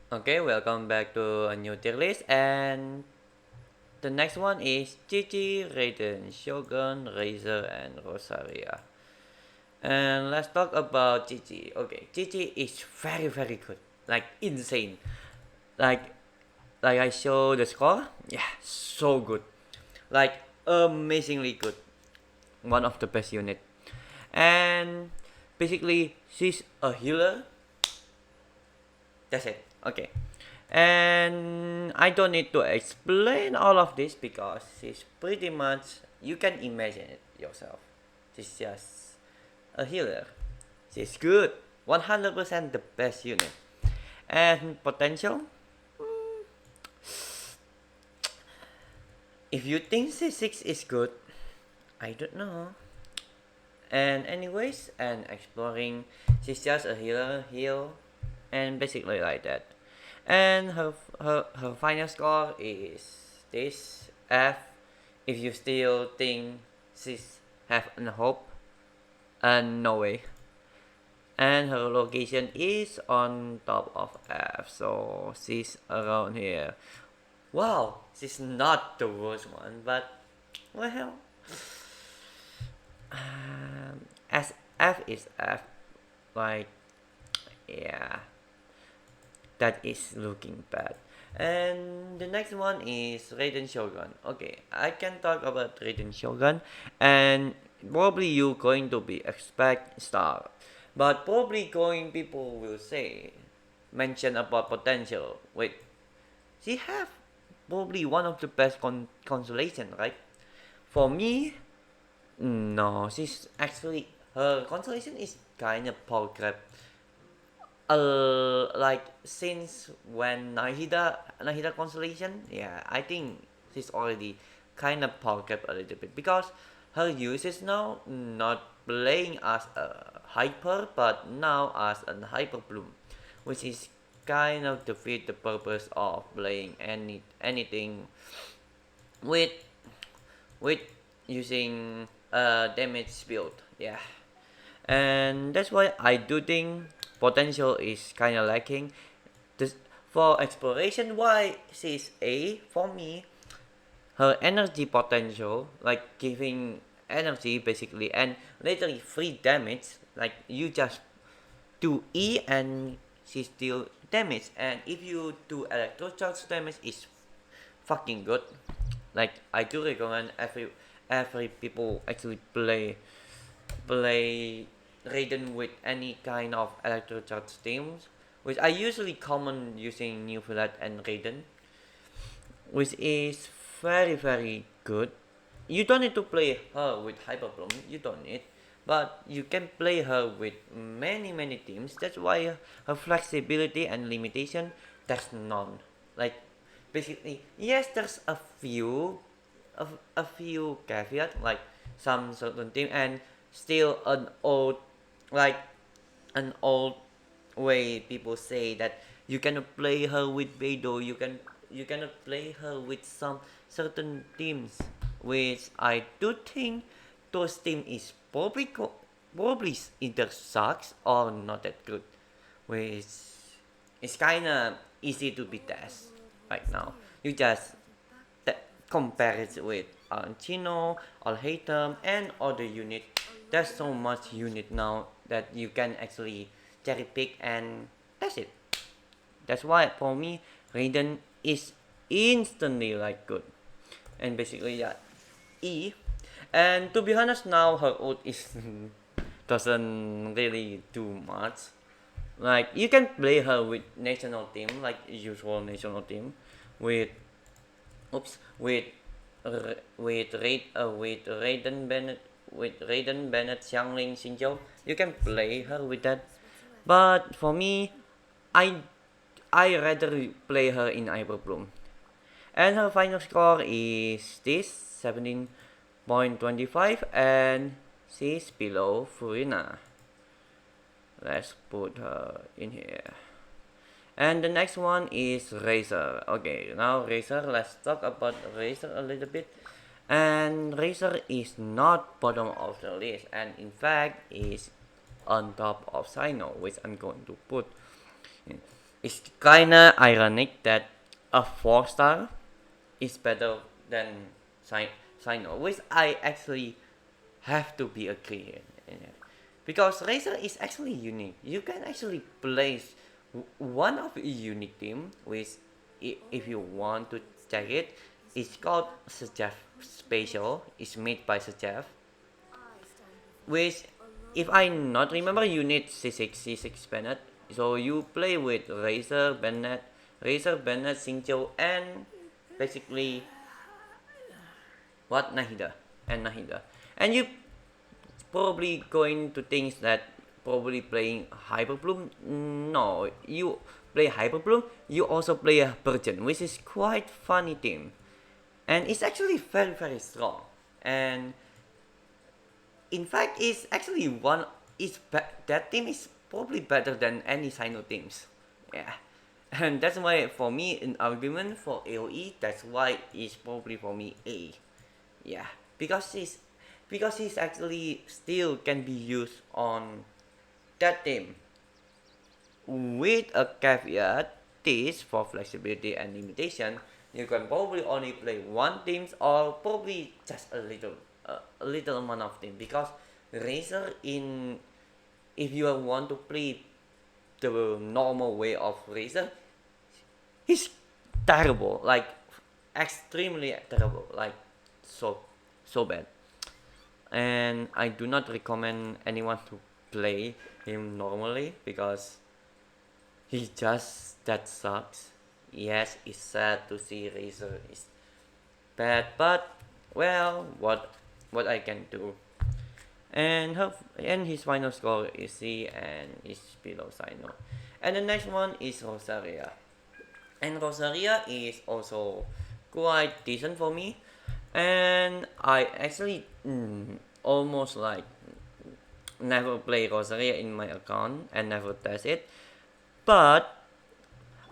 Okay, welcome back to a new tier list, and the next one is Qiqi, Raiden, Shogun, Razor, and Rosaria. And let's talk about Qiqi. Okay, Qiqi is very good, like insane. Like like I show the score, yeah, so good, like amazingly good. One of the best unit, and basically she's a healer. That's it. Okay. And I don't need to explain all of this because it's pretty much, you can imagine it yourself. She's just a healer. She's good. 100% the best unit. And potential? If you think C6 is good, I don't know. And anyways, and exploring, she's just a heal, and basically like that. And her final score is this F. If you still think she's have a hope, and no way. And her location is on top of F, so she's around here. Wow, she's not the worst one, but well, as F is F, like yeah, that is looking bad. And the next one is Raiden Shogun. Okay, I can talk about Raiden Shogun, and probably you going to be expect star, but probably going people will say mention about potential. Wait, she have probably one of the best consolation, right? For me, no, she's actually her consolation is kind of poor grab. Like since when Nahida constellation, yeah, I think she's already kind of powered up a little bit because her use is now not playing as a hyper but now as a hyper bloom, which is kind of defeat the purpose of playing anything with with using damage build, yeah. And that's why I do think potential is kind of lacking. This, for exploration, why she's A for me, her energy potential, like giving energy basically, and literally free damage. Like you just do E and she still damage, and if you do electrocharge damage, is fucking good. Like I do recommend every people actually play Raiden with any kind of electrocharge teams, which I usually common using New Fillet and Raiden, which is very good. You don't need to play her with Hyper Bloom, you don't need, but you can play her with many teams. That's why her flexibility and limitation, there's none. Like basically, yes, there's a few caveat, like some certain team, and still like an old way people say that you cannot play her with Beidou, you cannot play her with some certain teams, which I do think those teams is probably either sucks or not that good, which is kinda easy to be test right now. You just compare it with Chino, Alhaitham, and other unit. There's so much unit now that you can actually cherry pick and that's it. That's why for me, Raiden is instantly like good. And basically yeah, E. And to be honest now her ult is doesn't really do much. Like you can play her with national team, like usual national team, with oops with Raiden Bennett, Xiangling, Xinjiao. You can play her with that, but for me, I I rather play her in Hyper Bloom, and her final score is this 17.25, and she's below Furina. Let's put her in here. And the next one is Razer. Okay, now Razer, let's talk about Razer a little bit. And Razer is not bottom of the list, and in fact is on top of Sino, which I'm going to put. It's kinda ironic that a 4-star is better than Sino, which I actually have to be agree in it. Because Razer is actually unique. You can actually place one of a unique team, which if you want to check it, it's called Sejaf Special. It's made by Sejaf, which if I not remember, you need C6 Bennett. So you play with Razer Bennett, Sinjo, and basically what Nahida, and you probably going to think that probably playing Hyperbloom. No, you play Hyperbloom. You also play a Virgin, which is quite funny team, and it's actually very strong. And in fact, it's actually that team is probably better than any Sino teams. Yeah. And that's why for me in argument for AoE, that's why it's probably for me A. Yeah. Because he's actually still can be used on that team. With a caveat, this for flexibility and limitation, you can probably only play one teams or probably just a little amount of team, because Razer in if you want to play the normal way of Razer, he's terrible, like extremely terrible, like so bad, and I do not recommend anyone to play him normally because he just that sucks. Yes, it's sad to see Razer is bad, but well, what I can do. And his final score is C and is below Sino. And the next one is Rosaria. And Rosaria is also quite decent for me. And I actually almost like never play Rosaria in my account and never test it. But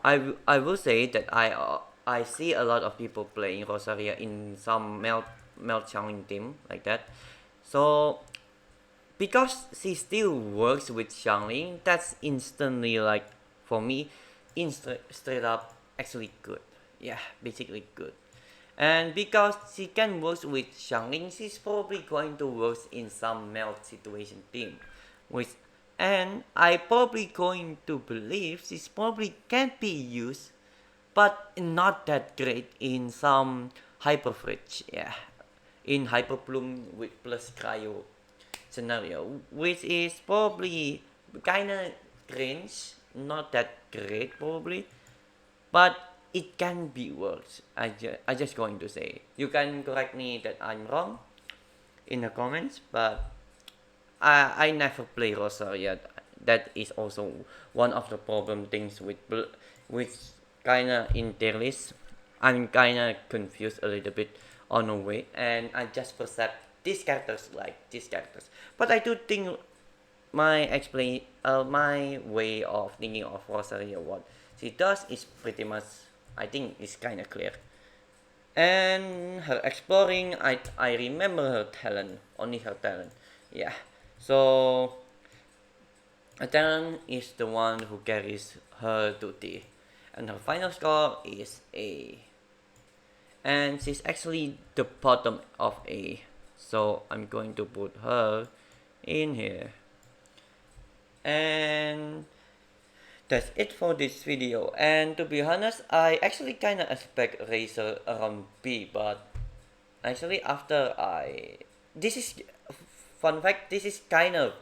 I will say that I see a lot of people playing Rosaria in some melt challenge team like that. So because she still works with Xiangling, that's instantly like for me, straight up actually good. Yeah, basically good. And because she can work with Xiangling, she's probably going to work in some melt situation team, which and I probably going to believe she's probably can be used, but not that great in some hyper fridge. Yeah, in hyperbloom with plus cryo scenario, which is probably kinda cringe, not that great probably, but it can be worse. I just going to say. You can correct me that I'm wrong in the comments, but I never play Rosaria. That is also one of the problem things with kinda in tier list. I'm kinda confused a little bit on the way, and I just perceive these characters like these characters. But I do think my way of thinking of Rosaria, what she does is pretty much, I think is kind of clear. And her exploring, I remember her talent, only her talent. Yeah. So her talent is the one who carries her duty, and her final score is A. And she's actually the bottom of A. So I'm going to put her in here. And that's it for this video. And to be honest, I actually kinda expect Razer around B, but actually after this is fun fact, this is kind of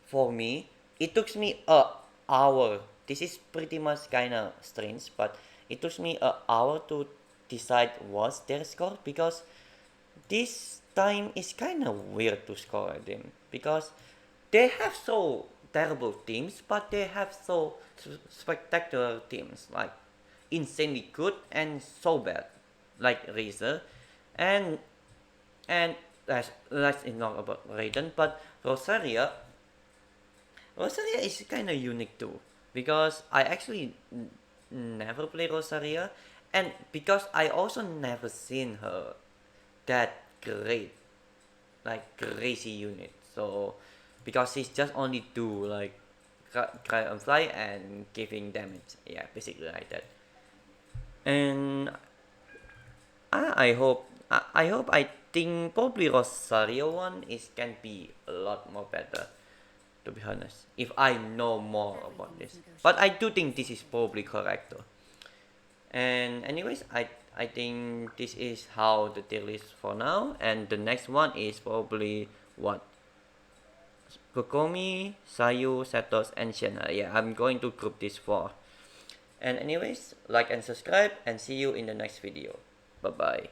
for me, it took me a hour. This is pretty much kinda strange, but it took me a hour to decide what's their score, because this time is kind of weird to score them, because they have so terrible teams, but they have so spectacular teams, like insanely good and so bad, like Razer, and and let's ignore about Raiden, but Rosaria is kind of unique too, because I actually never play Rosaria, and because I also never seen her that great, like crazy unit. So because she's just only do like cry on fly and giving damage. Yeah, basically like that. And I think probably Rosaria one can be a lot more better, to be honest, if I know more about this. But I do think this is probably correct though. And anyways, I think this is how the tier list for now, and the next one is probably what? Kokomi, Sayu, Setos, and Shena. Yeah, I'm going to group this four. And anyways, like and subscribe, and see you in the next video. Bye bye.